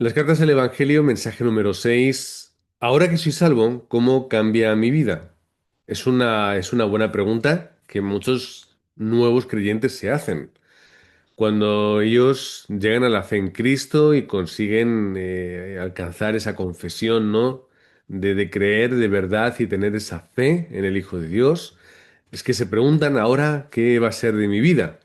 Las cartas del Evangelio, mensaje número 6. Ahora que soy salvo, ¿cómo cambia mi vida? Es una buena pregunta que muchos nuevos creyentes se hacen. Cuando ellos llegan a la fe en Cristo y consiguen alcanzar esa confesión, ¿no? De creer de verdad y tener esa fe en el Hijo de Dios, es que se preguntan ahora qué va a ser de mi vida.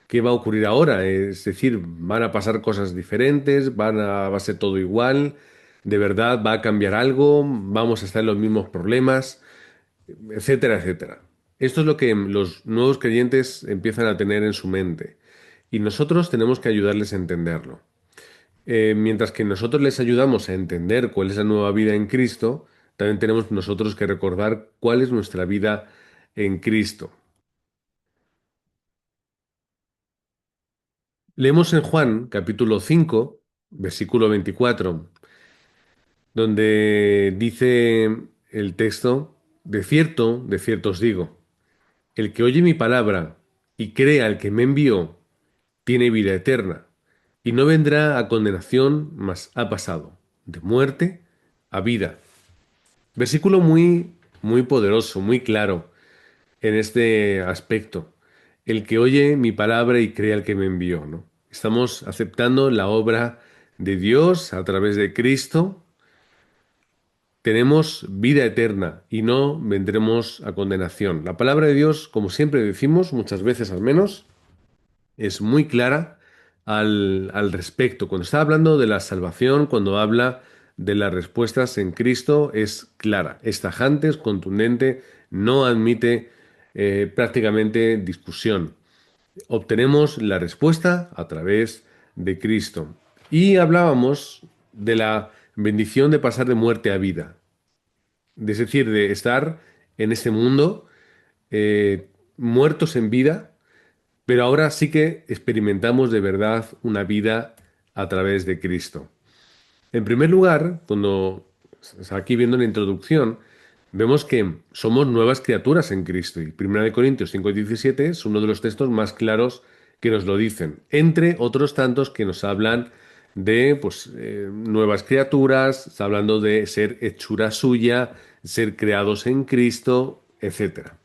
¿Qué va a ocurrir ahora? Es decir, ¿van a pasar cosas diferentes? ¿Va a ser todo igual? ¿De verdad va a cambiar algo? ¿Vamos a estar en los mismos problemas? Etcétera, etcétera. Esto es lo que los nuevos creyentes empiezan a tener en su mente. Y nosotros tenemos que ayudarles a entenderlo. Mientras que nosotros les ayudamos a entender cuál es la nueva vida en Cristo, también tenemos nosotros que recordar cuál es nuestra vida en Cristo. Leemos en Juan, capítulo 5, versículo 24, donde dice el texto, de cierto os digo, el que oye mi palabra y crea al que me envió, tiene vida eterna, y no vendrá a condenación, mas ha pasado de muerte a vida. Versículo muy poderoso, muy claro en este aspecto. El que oye mi palabra y cree al que me envió, ¿no? Estamos aceptando la obra de Dios a través de Cristo. Tenemos vida eterna y no vendremos a condenación. La palabra de Dios, como siempre decimos, muchas veces al menos, es muy clara al respecto. Cuando está hablando de la salvación, cuando habla de las respuestas en Cristo, es clara, es tajante, es contundente, no admite prácticamente discusión. Obtenemos la respuesta a través de Cristo. Y hablábamos de la bendición de pasar de muerte a vida, es decir, de estar en este mundo muertos en vida, pero ahora sí que experimentamos de verdad una vida a través de Cristo. En primer lugar, cuando aquí viendo la introducción, vemos que somos nuevas criaturas en Cristo. Y 1 Corintios 5:17 es uno de los textos más claros que nos lo dicen, entre otros tantos que nos hablan de pues, nuevas criaturas, está hablando de ser hechura suya, ser creados en Cristo, etcétera.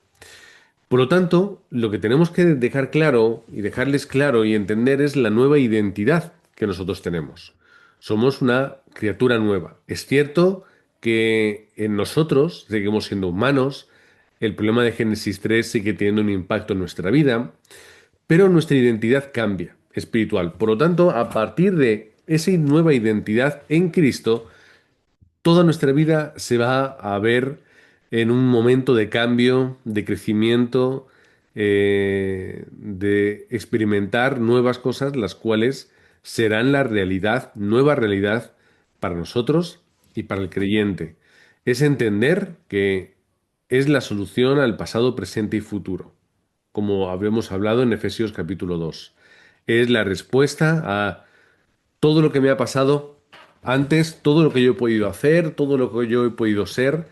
Por lo tanto, lo que tenemos que dejar claro y dejarles claro y entender es la nueva identidad que nosotros tenemos. Somos una criatura nueva. Es cierto que en nosotros seguimos siendo humanos, el problema de Génesis 3 sigue teniendo un impacto en nuestra vida, pero nuestra identidad cambia, espiritual. Por lo tanto, a partir de esa nueva identidad en Cristo, toda nuestra vida se va a ver en un momento de cambio, de crecimiento, de experimentar nuevas cosas, las cuales serán la realidad, nueva realidad para nosotros y para el creyente. Es entender que es la solución al pasado, presente y futuro, como habíamos hablado en Efesios capítulo 2. Es la respuesta a todo lo que me ha pasado antes, todo lo que yo he podido hacer, todo lo que yo he podido ser,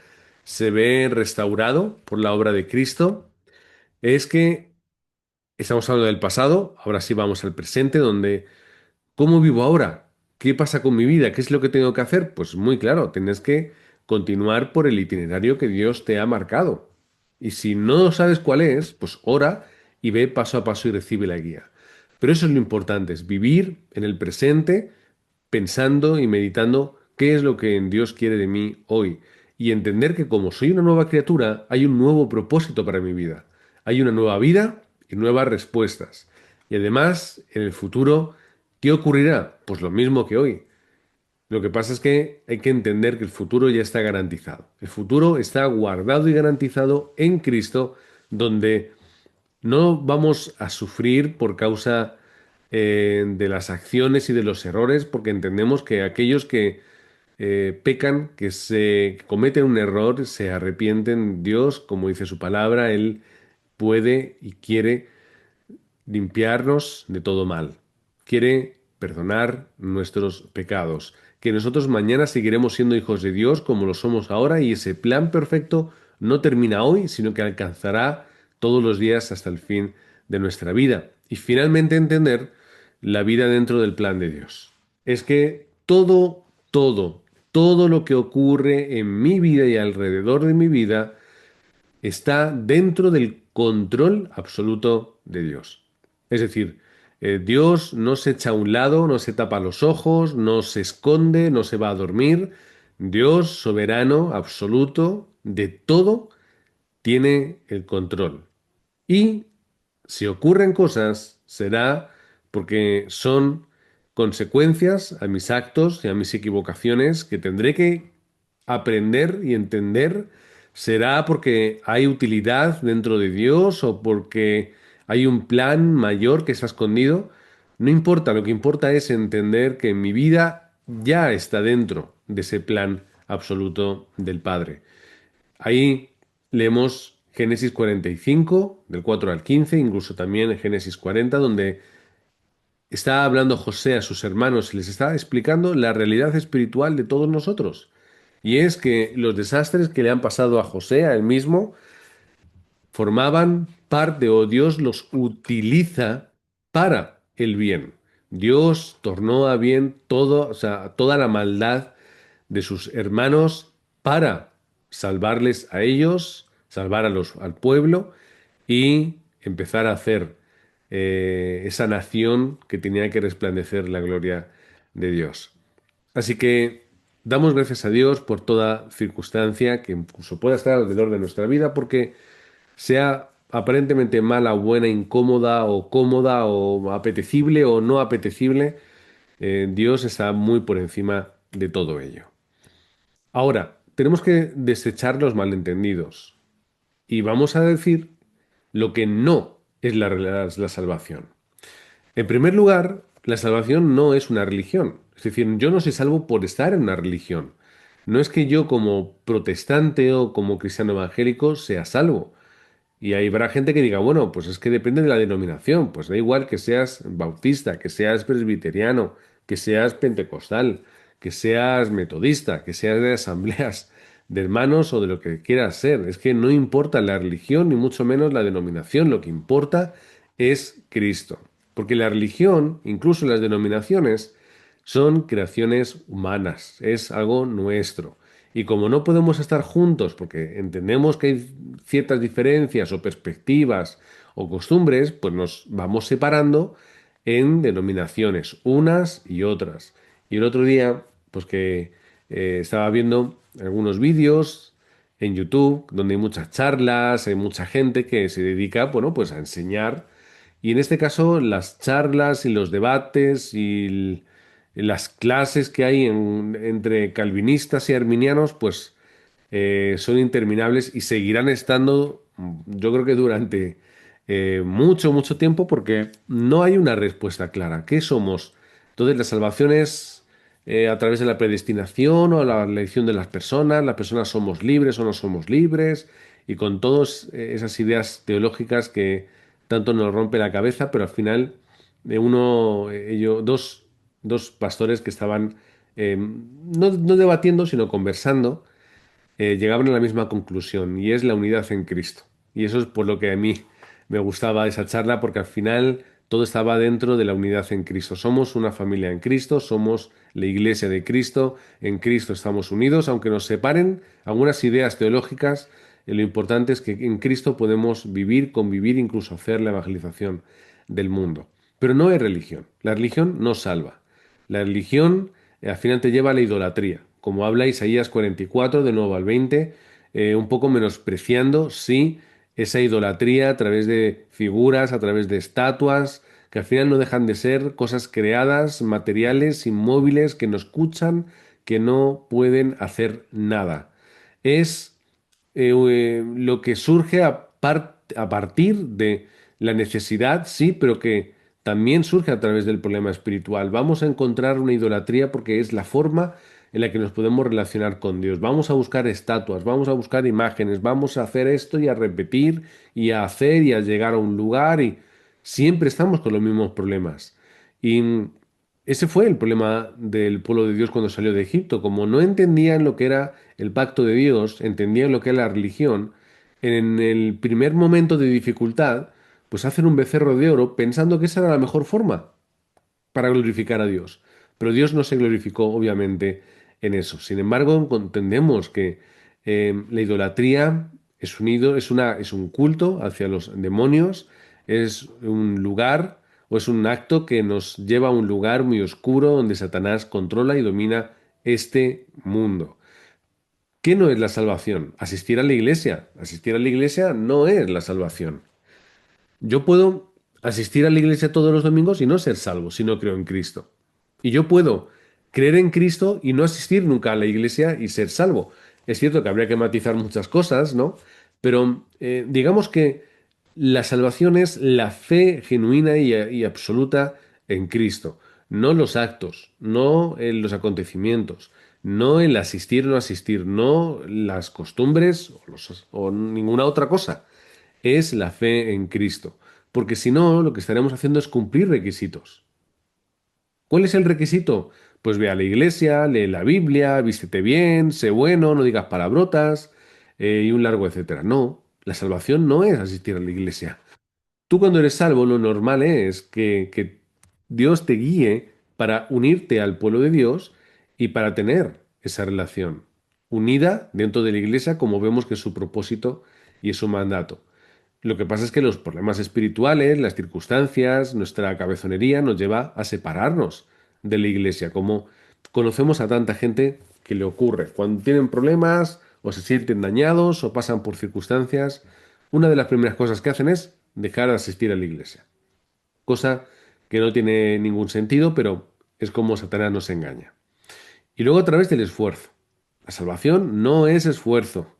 se ve restaurado por la obra de Cristo. Es que estamos hablando del pasado, ahora sí vamos al presente, donde ¿cómo vivo ahora? ¿Qué pasa con mi vida? ¿Qué es lo que tengo que hacer? Pues muy claro, tienes que continuar por el itinerario que Dios te ha marcado. Y si no sabes cuál es, pues ora y ve paso a paso y recibe la guía. Pero eso es lo importante, es vivir en el presente pensando y meditando qué es lo que Dios quiere de mí hoy y entender que como soy una nueva criatura, hay un nuevo propósito para mi vida. Hay una nueva vida y nuevas respuestas. Y además, en el futuro, ¿qué ocurrirá? Pues lo mismo que hoy. Lo que pasa es que hay que entender que el futuro ya está garantizado. El futuro está guardado y garantizado en Cristo, donde no vamos a sufrir por causa de las acciones y de los errores, porque entendemos que aquellos que pecan, que cometen un error, se arrepienten. Dios, como dice su palabra, Él puede y quiere limpiarnos de todo mal. Quiere perdonar nuestros pecados. Que nosotros mañana seguiremos siendo hijos de Dios como lo somos ahora y ese plan perfecto no termina hoy, sino que alcanzará todos los días hasta el fin de nuestra vida. Y finalmente entender la vida dentro del plan de Dios. Es que todo lo que ocurre en mi vida y alrededor de mi vida está dentro del control absoluto de Dios. Es decir, Dios no se echa a un lado, no se tapa los ojos, no se esconde, no se va a dormir. Dios, soberano, absoluto, de todo, tiene el control. Y si ocurren cosas, será porque son consecuencias a mis actos y a mis equivocaciones que tendré que aprender y entender. Será porque hay utilidad dentro de Dios o porque hay un plan mayor que está escondido. No importa, lo que importa es entender que mi vida ya está dentro de ese plan absoluto del Padre. Ahí leemos Génesis 45, del 4 al 15, incluso también en Génesis 40, donde está hablando José a sus hermanos y les está explicando la realidad espiritual de todos nosotros. Y es que los desastres que le han pasado a José, a él mismo, formaban parte o Dios los utiliza para el bien. Dios tornó a bien todo, o sea, toda la maldad de sus hermanos para salvarles a ellos, salvar al pueblo y empezar a hacer esa nación que tenía que resplandecer la gloria de Dios. Así que damos gracias a Dios por toda circunstancia que incluso pueda estar alrededor de nuestra vida, porque sea aparentemente mala, buena, incómoda o cómoda o apetecible o no apetecible, Dios está muy por encima de todo ello. Ahora, tenemos que desechar los malentendidos y vamos a decir lo que no es la salvación. En primer lugar, la salvación no es una religión. Es decir, yo no soy salvo por estar en una religión. No es que yo como protestante o como cristiano evangélico sea salvo. Y ahí habrá gente que diga, bueno, pues es que depende de la denominación. Pues da igual que seas bautista, que seas presbiteriano, que seas pentecostal, que seas metodista, que seas de asambleas de hermanos o de lo que quieras ser. Es que no importa la religión, ni mucho menos la denominación. Lo que importa es Cristo. Porque la religión, incluso las denominaciones, son creaciones humanas. Es algo nuestro. Y como no podemos estar juntos porque entendemos que hay ciertas diferencias o perspectivas o costumbres, pues nos vamos separando en denominaciones, unas y otras. Y el otro día, pues que estaba viendo algunos vídeos en YouTube donde hay muchas charlas, hay mucha gente que se dedica, bueno, pues a enseñar. Y en este caso, las charlas y los debates las clases que hay entre calvinistas y arminianos, pues son interminables y seguirán estando, yo creo que durante mucho, mucho tiempo, porque no hay una respuesta clara. ¿Qué somos? Entonces, la salvación es a través de la predestinación o la elección de las personas somos libres o no somos libres, y con todas esas ideas teológicas que tanto nos rompe la cabeza, pero al final dos pastores que estaban no debatiendo, sino conversando, llegaban a la misma conclusión y es la unidad en Cristo. Y eso es por lo que a mí me gustaba esa charla, porque al final todo estaba dentro de la unidad en Cristo. Somos una familia en Cristo, somos la iglesia de Cristo, en Cristo estamos unidos, aunque nos separen algunas ideas teológicas, lo importante es que en Cristo podemos vivir, convivir, incluso hacer la evangelización del mundo. Pero no es religión. La religión no salva. La religión al final te lleva a la idolatría, como habla Isaías 44, de nuevo al 20, un poco menospreciando, sí, esa idolatría a través de figuras, a través de estatuas, que al final no dejan de ser cosas creadas, materiales, inmóviles, que no escuchan, que no pueden hacer nada. Es lo que surge a partir de la necesidad, sí, pero que también surge a través del problema espiritual. Vamos a encontrar una idolatría porque es la forma en la que nos podemos relacionar con Dios. Vamos a buscar estatuas, vamos a buscar imágenes, vamos a hacer esto y a repetir y a hacer y a llegar a un lugar, y siempre estamos con los mismos problemas. Y ese fue el problema del pueblo de Dios cuando salió de Egipto. Como no entendían lo que era el pacto de Dios, entendían lo que era la religión, en el primer momento de dificultad, pues hacen un becerro de oro pensando que esa era la mejor forma para glorificar a Dios. pero Dios no se glorificó obviamente en eso. Sin embargo, entendemos que la idolatría es un culto hacia los demonios, es un lugar o es un acto que nos lleva a un lugar muy oscuro donde Satanás controla y domina este mundo. ¿Qué no es la salvación? Asistir a la iglesia. Asistir a la iglesia no es la salvación. Yo puedo asistir a la iglesia todos los domingos y no ser salvo si no creo en Cristo. Y yo puedo creer en Cristo y no asistir nunca a la iglesia y ser salvo. Es cierto que habría que matizar muchas cosas, ¿no? Pero digamos que la salvación es la fe genuina y absoluta en Cristo, no los actos, no los acontecimientos, no el asistir o no asistir, no las costumbres o ninguna otra cosa. Es la fe en Cristo. Porque si no, lo que estaremos haciendo es cumplir requisitos. ¿Cuál es el requisito? Pues ve a la iglesia, lee la Biblia, vístete bien, sé bueno, no digas palabrotas y un largo etcétera. No, la salvación no es asistir a la iglesia. Tú cuando eres salvo, lo normal es que Dios te guíe para unirte al pueblo de Dios y para tener esa relación unida dentro de la iglesia como vemos que es su propósito y es su mandato. Lo que pasa es que los problemas espirituales, las circunstancias, nuestra cabezonería nos lleva a separarnos de la iglesia, como conocemos a tanta gente que le ocurre. Cuando tienen problemas o se sienten dañados o pasan por circunstancias, una de las primeras cosas que hacen es dejar de asistir a la iglesia. Cosa que no tiene ningún sentido, pero es como Satanás nos engaña. Y luego a través del esfuerzo. La salvación no es esfuerzo.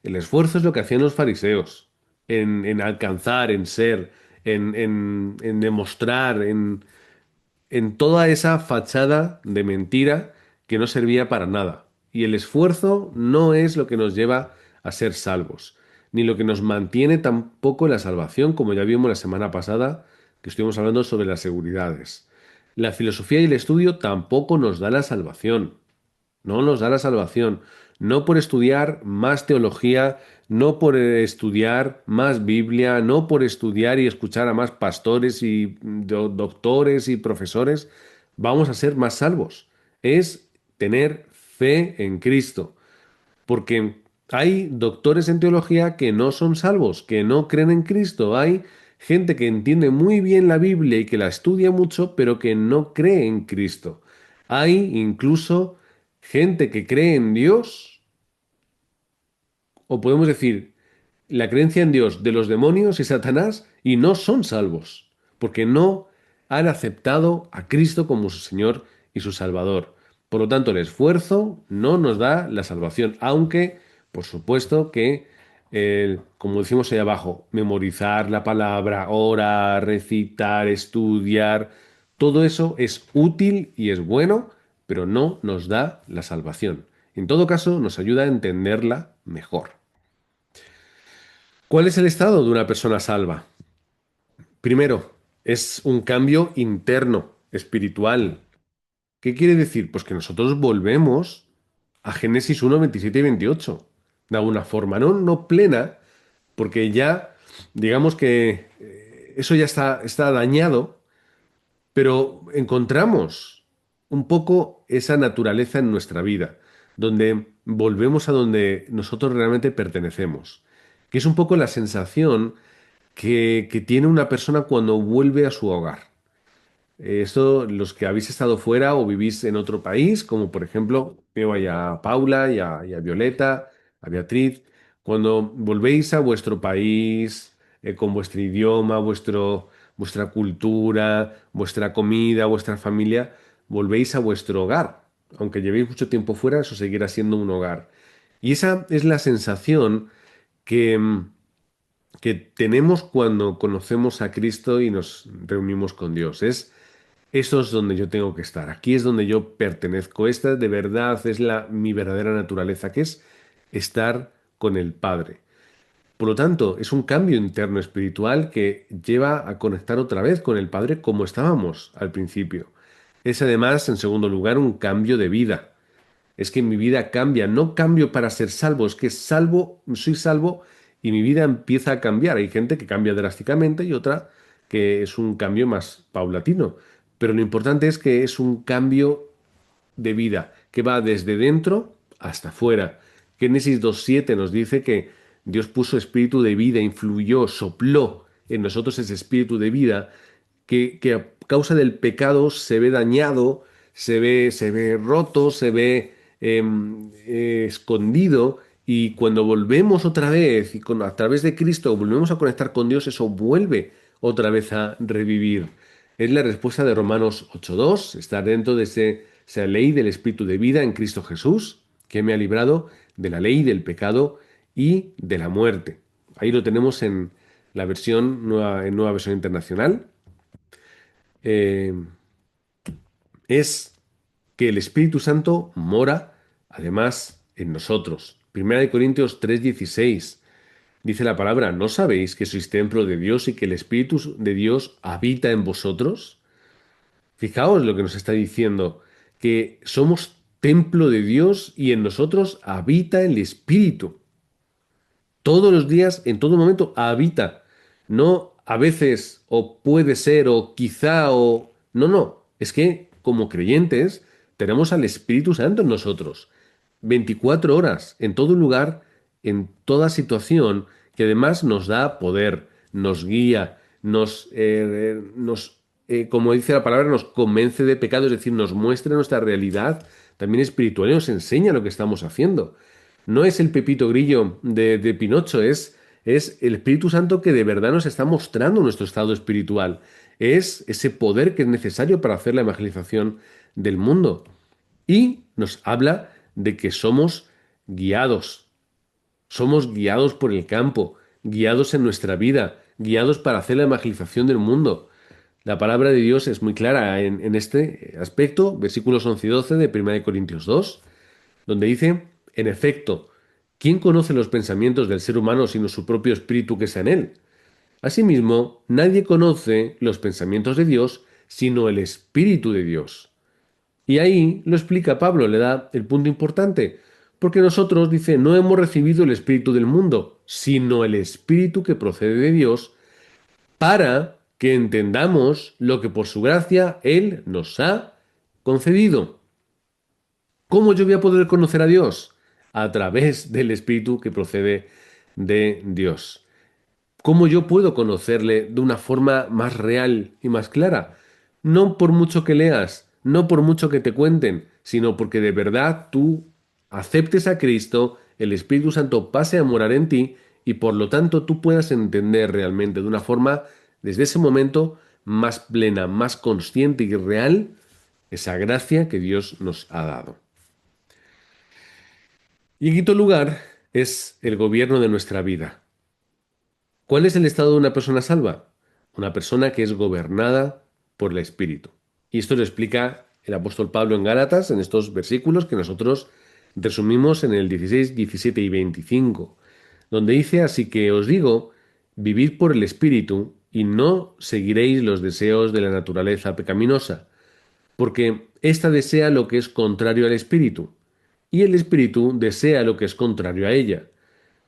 El esfuerzo es lo que hacían los fariseos, en alcanzar, en ser, en demostrar, en toda esa fachada de mentira que no servía para nada. Y el esfuerzo no es lo que nos lleva a ser salvos, ni lo que nos mantiene tampoco en la salvación, como ya vimos la semana pasada, que estuvimos hablando sobre las seguridades. La filosofía y el estudio tampoco nos da la salvación. No nos da la salvación. No por estudiar más teología, no por estudiar más Biblia, no por estudiar y escuchar a más pastores y doctores y profesores, vamos a ser más salvos. Es tener fe en Cristo. Porque hay doctores en teología que no son salvos, que no creen en Cristo. Hay gente que entiende muy bien la Biblia y que la estudia mucho, pero que no cree en Cristo. Hay incluso gente que cree en Dios, o podemos decir, la creencia en Dios de los demonios y Satanás, y no son salvos, porque no han aceptado a Cristo como su Señor y su Salvador. Por lo tanto, el esfuerzo no nos da la salvación, aunque, por supuesto, que, como decimos ahí abajo, memorizar la palabra, orar, recitar, estudiar, todo eso es útil y es bueno, pero no nos da la salvación. En todo caso, nos ayuda a entenderla mejor. ¿Cuál es el estado de una persona salva? Primero, es un cambio interno, espiritual. ¿Qué quiere decir? Pues que nosotros volvemos a Génesis 1, 27 y 28. De alguna forma, no plena, porque ya, digamos que eso ya está dañado, pero encontramos un poco esa naturaleza en nuestra vida, donde volvemos a donde nosotros realmente pertenecemos, que es un poco la sensación que tiene una persona cuando vuelve a su hogar. Esto, los que habéis estado fuera o vivís en otro país, como por ejemplo, veo ahí a Paula y a Violeta, a Beatriz, cuando volvéis a vuestro país, con vuestro idioma, vuestra cultura, vuestra comida, vuestra familia, volvéis a vuestro hogar. Aunque llevéis mucho tiempo fuera, eso seguirá siendo un hogar. Y esa es la sensación que, que tenemos cuando conocemos a Cristo y nos reunimos con Dios. Eso es donde yo tengo que estar. Aquí es donde yo pertenezco. Esta de verdad es mi verdadera naturaleza, que es estar con el Padre. Por lo tanto, es un cambio interno espiritual que lleva a conectar otra vez con el Padre como estábamos al principio. Es además, en segundo lugar, un cambio de vida. Es que mi vida cambia, no cambio para ser salvo, es que soy salvo y mi vida empieza a cambiar. Hay gente que cambia drásticamente y otra que es un cambio más paulatino. pero lo importante es que es un cambio de vida que va desde dentro hasta afuera. Génesis 2.7 nos dice que Dios puso espíritu de vida, influyó, sopló en nosotros ese espíritu de vida que a causa del pecado se ve dañado, se ve roto, se ve escondido. Y cuando volvemos otra vez y a través de Cristo volvemos a conectar con Dios, eso vuelve otra vez a revivir. Es la respuesta de Romanos 8.2, estar dentro de esa ley del Espíritu de vida en Cristo Jesús, que me ha librado de la ley del pecado y de la muerte. Ahí lo tenemos en la versión nueva, en nueva versión internacional. Eh, es que el Espíritu Santo mora además en nosotros. Primera de Corintios 3:16 dice la palabra, ¿no sabéis que sois templo de Dios y que el Espíritu de Dios habita en vosotros? Fijaos lo que nos está diciendo, que somos templo de Dios y en nosotros habita el Espíritu. Todos los días, en todo momento, habita. No a veces, o puede ser, o quizá, o... No, no. Es que como creyentes tenemos al Espíritu Santo en nosotros. 24 horas, en todo lugar, en toda situación, que además nos da poder, nos guía, como dice la palabra, nos convence de pecado, es decir, nos muestra nuestra realidad también espiritual y nos enseña lo que estamos haciendo. No es el Pepito Grillo de Pinocho, es el Espíritu Santo que de verdad nos está mostrando nuestro estado espiritual. Es ese poder que es necesario para hacer la evangelización del mundo. Y nos habla de que somos guiados por el campo, guiados en nuestra vida, guiados para hacer la evangelización del mundo. La palabra de Dios es muy clara en este aspecto, versículos 11 y 12 de 1 Corintios 2, donde dice, en efecto, ¿quién conoce los pensamientos del ser humano sino su propio espíritu que está en él? Asimismo, nadie conoce los pensamientos de Dios sino el Espíritu de Dios. Y ahí lo explica Pablo, le da el punto importante, porque nosotros, dice, no hemos recibido el Espíritu del mundo, sino el Espíritu que procede de Dios, para que entendamos lo que por su gracia Él nos ha concedido. ¿Cómo yo voy a poder conocer a Dios? A través del Espíritu que procede de Dios. ¿Cómo yo puedo conocerle de una forma más real y más clara? No por mucho que leas, no por mucho que te cuenten, sino porque de verdad tú aceptes a Cristo, el Espíritu Santo pase a morar en ti y por lo tanto tú puedas entender realmente de una forma, desde ese momento, más plena, más consciente y real, esa gracia que Dios nos ha dado. Y en quinto lugar es el gobierno de nuestra vida. ¿Cuál es el estado de una persona salva? Una persona que es gobernada por el Espíritu. Y esto lo explica el apóstol Pablo en Gálatas, en estos versículos que nosotros resumimos en el 16, 17 y 25, donde dice, así que os digo, vivid por el Espíritu y no seguiréis los deseos de la naturaleza pecaminosa, porque ésta desea lo que es contrario al Espíritu, y el Espíritu desea lo que es contrario a ella.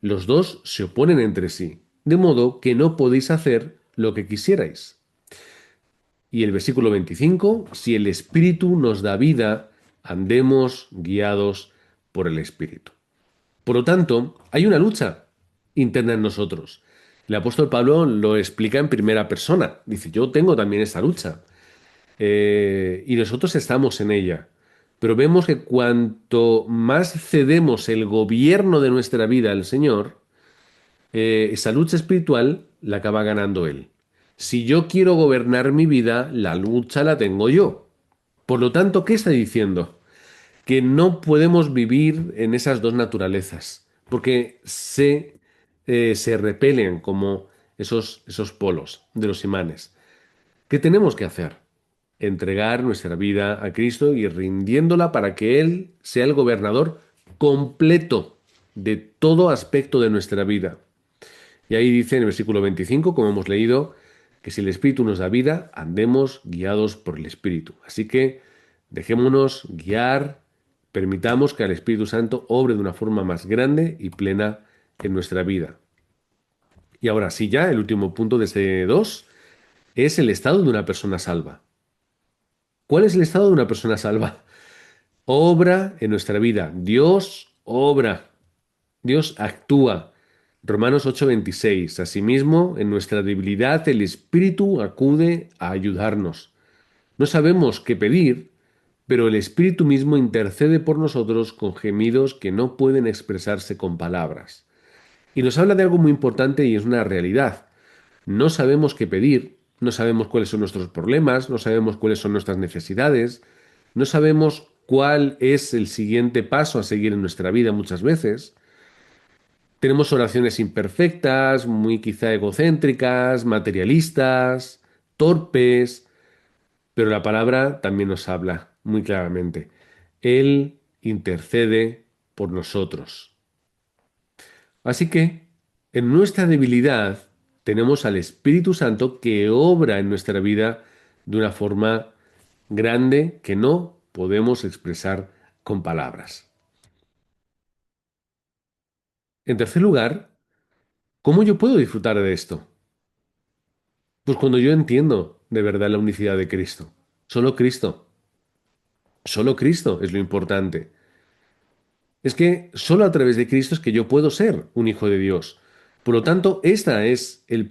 Los dos se oponen entre sí, de modo que no podéis hacer lo que quisierais. Y el versículo 25, si el Espíritu nos da vida, andemos guiados por el Espíritu. Por lo tanto, hay una lucha interna en nosotros. El apóstol Pablo lo explica en primera persona. Dice, yo tengo también esta lucha. Y nosotros estamos en ella. Pero vemos que cuanto más cedemos el gobierno de nuestra vida al Señor, esa lucha espiritual la acaba ganando Él. Si yo quiero gobernar mi vida, la lucha la tengo yo. Por lo tanto, ¿qué está diciendo? Que no podemos vivir en esas dos naturalezas, porque se repelen como esos polos de los imanes. ¿Qué tenemos que hacer? Entregar nuestra vida a Cristo y rindiéndola para que Él sea el gobernador completo de todo aspecto de nuestra vida. Y ahí dice en el versículo 25, como hemos leído, que si el Espíritu nos da vida, andemos guiados por el Espíritu. Así que dejémonos guiar, permitamos que el Espíritu Santo obre de una forma más grande y plena en nuestra vida. Y ahora sí, ya el último punto de este 2 es el estado de una persona salva. ¿Cuál es el estado de una persona salva? Obra en nuestra vida. Dios obra. Dios actúa. Romanos 8:26. Asimismo, en nuestra debilidad, el Espíritu acude a ayudarnos. No sabemos qué pedir, pero el Espíritu mismo intercede por nosotros con gemidos que no pueden expresarse con palabras. Y nos habla de algo muy importante y es una realidad. No sabemos qué pedir, no sabemos cuáles son nuestros problemas, no sabemos cuáles son nuestras necesidades, no sabemos cuál es el siguiente paso a seguir en nuestra vida muchas veces. Tenemos oraciones imperfectas, muy quizá egocéntricas, materialistas, torpes, pero la palabra también nos habla muy claramente. Él intercede por nosotros. Así que, en nuestra debilidad, tenemos al Espíritu Santo que obra en nuestra vida de una forma grande que no podemos expresar con palabras. En tercer lugar, ¿cómo yo puedo disfrutar de esto? Pues cuando yo entiendo de verdad la unicidad de Cristo. Solo Cristo. Solo Cristo es lo importante. Es que solo a través de Cristo es que yo puedo ser un hijo de Dios. Por lo tanto, este es el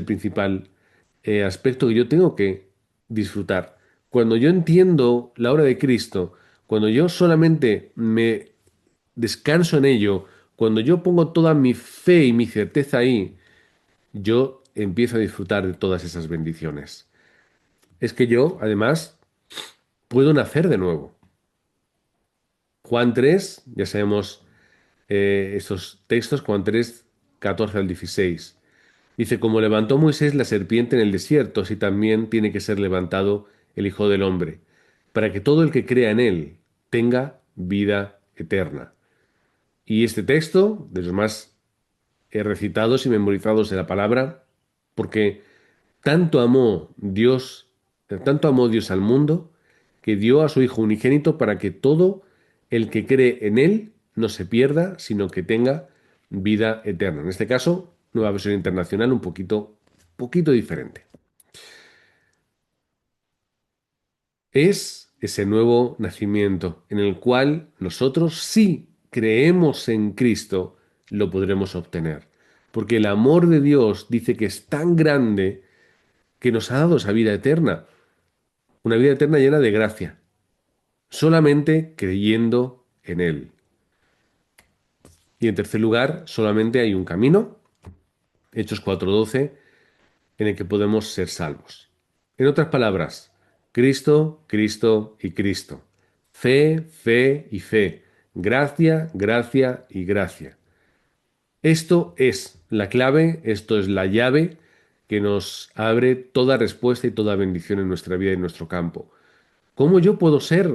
principal aspecto que yo tengo que disfrutar. Cuando yo entiendo la obra de Cristo, cuando yo solamente me descanso en ello, cuando yo pongo toda mi fe y mi certeza ahí, yo empiezo a disfrutar de todas esas bendiciones. Es que yo, además, puedo nacer de nuevo. Juan 3, ya sabemos estos textos, Juan 3, 14 al 16. Dice, como levantó Moisés la serpiente en el desierto, así también tiene que ser levantado el Hijo del Hombre, para que todo el que crea en él tenga vida eterna. Y este texto, de los más recitados y memorizados de la palabra, porque tanto amó Dios, tanto amó Dios al mundo, que dio a su Hijo unigénito para que todo el que cree en Él no se pierda, sino que tenga vida eterna. En este caso, nueva versión internacional, un poquito diferente. Es ese nuevo nacimiento en el cual nosotros, si creemos en Cristo, lo podremos obtener. Porque el amor de Dios dice que es tan grande que nos ha dado esa vida eterna, una vida eterna llena de gracia, solamente creyendo en Él. Y en tercer lugar, solamente hay un camino, Hechos 4:12, en el que podemos ser salvos. En otras palabras, Cristo, Cristo y Cristo. Fe, fe y fe. Gracia, gracia y gracia. Esto es la clave, esto es la llave que nos abre toda respuesta y toda bendición en nuestra vida y en nuestro campo. ¿Cómo yo puedo ser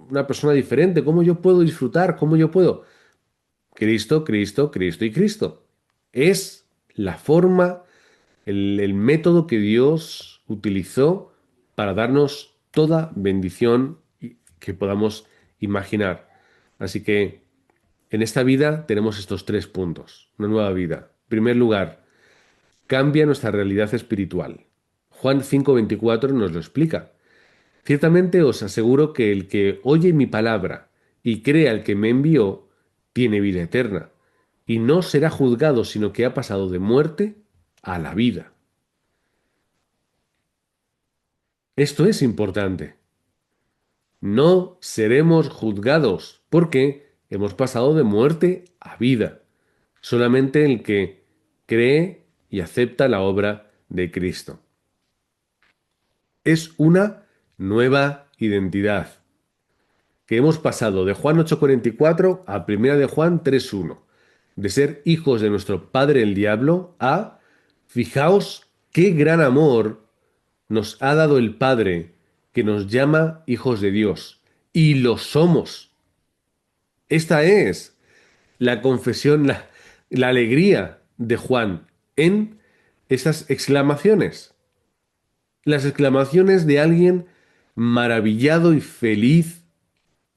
una persona diferente? ¿Cómo yo puedo disfrutar? ¿Cómo yo puedo? Cristo, Cristo, Cristo y Cristo. Es la forma, el método que Dios utilizó para darnos toda bendición que podamos imaginar. Así que en esta vida tenemos estos tres puntos, una nueva vida. En primer lugar, cambia nuestra realidad espiritual. Juan 5:24 nos lo explica. Ciertamente os aseguro que el que oye mi palabra y cree al que me envió, tiene vida eterna, y no será juzgado, sino que ha pasado de muerte a la vida. Esto es importante. No seremos juzgados, porque hemos pasado de muerte a vida. Solamente el que cree y acepta la obra de Cristo. Es una nueva identidad, que hemos pasado de Juan 8:44 a Primera de Juan 3:1, de ser hijos de nuestro padre el diablo a, fijaos qué gran amor nos ha dado el Padre que nos llama hijos de Dios. Y lo somos. Esta es la confesión, la alegría de Juan en estas exclamaciones. Las exclamaciones de alguien maravillado y feliz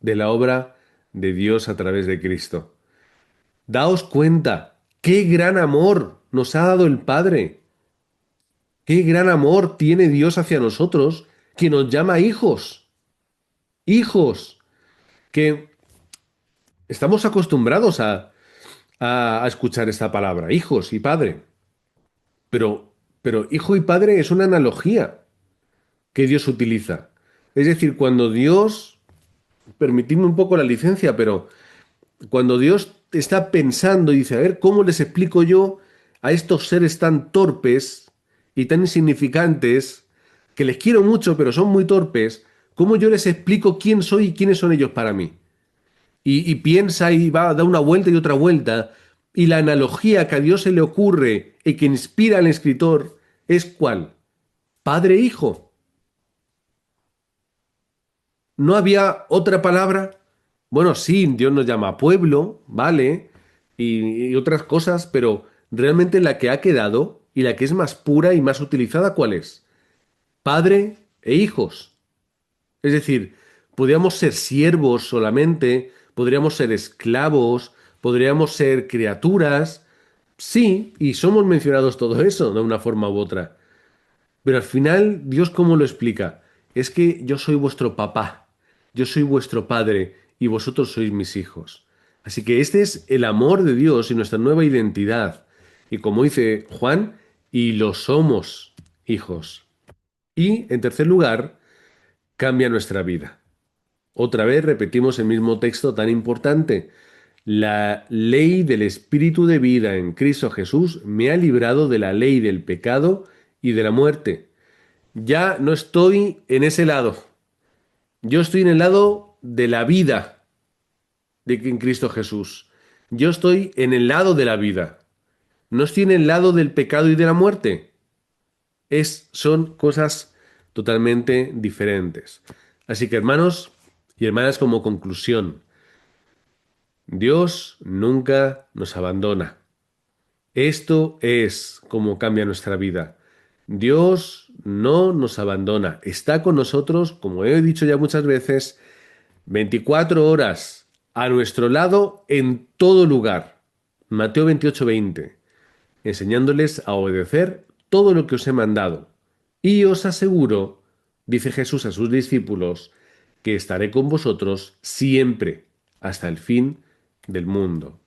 de la obra de Dios a través de Cristo. Daos cuenta, qué gran amor nos ha dado el Padre, qué gran amor tiene Dios hacia nosotros, que nos llama hijos. hijos, que estamos acostumbrados a escuchar esta palabra, hijos y padre, pero hijo y padre es una analogía que Dios utiliza. Es decir, cuando Dios, permitidme un poco la licencia, pero cuando Dios está pensando y dice, a ver, ¿cómo les explico yo a estos seres tan torpes y tan insignificantes, que les quiero mucho, pero son muy torpes? ¿Cómo yo les explico quién soy y quiénes son ellos para mí? Y piensa y va a dar una vuelta y otra vuelta. Y la analogía que a Dios se le ocurre y que inspira al escritor es ¿cuál? Padre e hijo. ¿No había otra palabra? Bueno, sí, Dios nos llama pueblo, ¿vale? Y otras cosas, pero realmente la que ha quedado y la que es más pura y más utilizada, ¿cuál es? Padre e hijos. Es decir, podríamos ser siervos solamente, podríamos ser esclavos, podríamos ser criaturas. Sí, y somos mencionados todo eso de una forma u otra. Pero al final, Dios, ¿cómo lo explica? Es que yo soy vuestro papá, yo soy vuestro padre y vosotros sois mis hijos. Así que este es el amor de Dios y nuestra nueva identidad. Y como dice Juan, y lo somos hijos. Y en tercer lugar, cambia nuestra vida. Otra vez repetimos el mismo texto tan importante. La ley del Espíritu de vida en Cristo Jesús me ha librado de la ley del pecado y de la muerte. Ya no estoy en ese lado. Yo estoy en el lado de la vida de en Cristo Jesús. Yo estoy en el lado de la vida. No estoy en el lado del pecado y de la muerte. Son cosas totalmente diferentes. Así que hermanos y hermanas, como conclusión, Dios nunca nos abandona. Esto es como cambia nuestra vida. Dios no nos abandona. Está con nosotros, como he dicho ya muchas veces, 24 horas a nuestro lado en todo lugar. Mateo 28:20, enseñándoles a obedecer todo lo que os he mandado. Y os aseguro, dice Jesús a sus discípulos, que estaré con vosotros siempre, hasta el fin del mundo.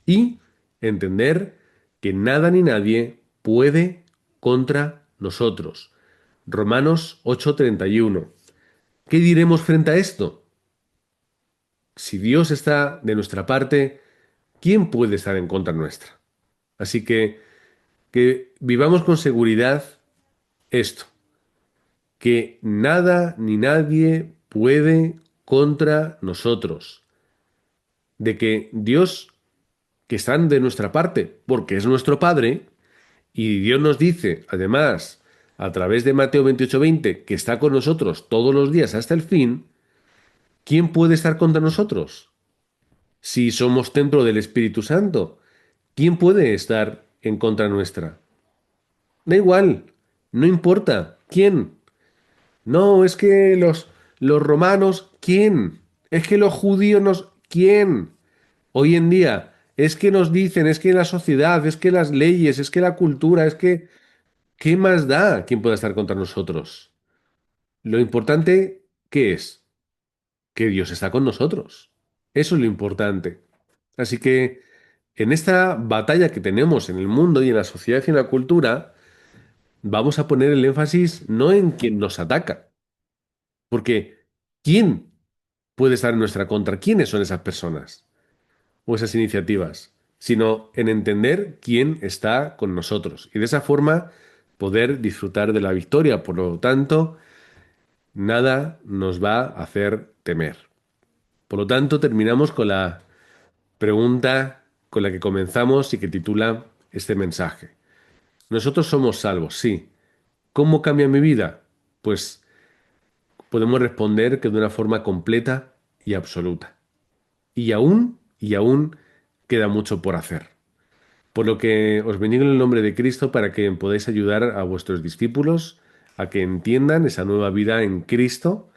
Y entender que nada ni nadie puede contra nosotros. Romanos 8:31. ¿Qué diremos frente a esto? Si Dios está de nuestra parte, ¿quién puede estar en contra nuestra? Así que vivamos con seguridad esto, que nada ni nadie puede contra nosotros, de que Dios, que está de nuestra parte, porque es nuestro Padre, y Dios nos dice, además, a través de Mateo 28:20, que está con nosotros todos los días hasta el fin, ¿quién puede estar contra nosotros? Si somos templo del Espíritu Santo, ¿quién puede estar en contra nuestra? Da igual, no importa. ¿Quién? No, es que los romanos, ¿quién? Es que los judíos nos... ¿Quién? Hoy en día, es que nos dicen, es que la sociedad, es que las leyes, es que la cultura, es que... ¿Qué más da quién pueda estar contra nosotros? Lo importante, ¿qué es? Que Dios está con nosotros. Eso es lo importante. Así que en esta batalla que tenemos en el mundo y en la sociedad y en la cultura, vamos a poner el énfasis no en quien nos ataca, porque ¿quién puede estar en nuestra contra? ¿Quiénes son esas personas o esas iniciativas? Sino en entender quién está con nosotros y de esa forma poder disfrutar de la victoria. Por lo tanto, nada nos va a hacer temer. Por lo tanto, terminamos con la pregunta con la que comenzamos y que titula este mensaje. Nosotros somos salvos, sí. ¿Cómo cambia mi vida? Pues podemos responder que de una forma completa y absoluta. Y aún queda mucho por hacer. Por lo que os bendigo en el nombre de Cristo para que podáis ayudar a vuestros discípulos a que entiendan esa nueva vida en Cristo.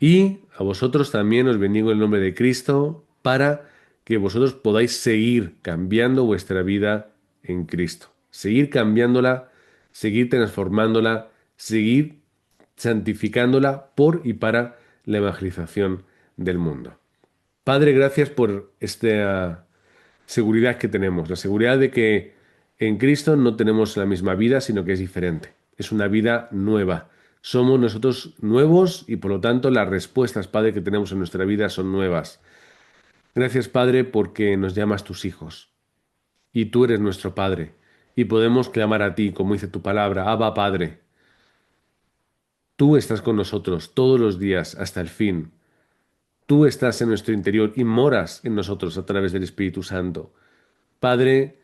Y a vosotros también os bendigo en el nombre de Cristo para que vosotros podáis seguir cambiando vuestra vida en Cristo. Seguir cambiándola, seguir transformándola, seguir santificándola por y para la evangelización del mundo. Padre, gracias por esta seguridad que tenemos, la seguridad de que en Cristo no tenemos la misma vida, sino que es diferente. Es una vida nueva. Somos nosotros nuevos y por lo tanto las respuestas, Padre, que tenemos en nuestra vida son nuevas. Gracias, Padre, porque nos llamas tus hijos y tú eres nuestro Padre y podemos clamar a ti, como dice tu palabra, Abba, Padre. Tú estás con nosotros todos los días hasta el fin. Tú estás en nuestro interior y moras en nosotros a través del Espíritu Santo. Padre,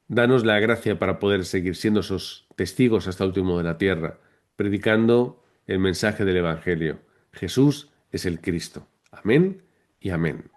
danos la gracia para poder seguir siendo esos testigos hasta el último de la tierra, predicando el mensaje del Evangelio. Jesús es el Cristo. Amén y amén.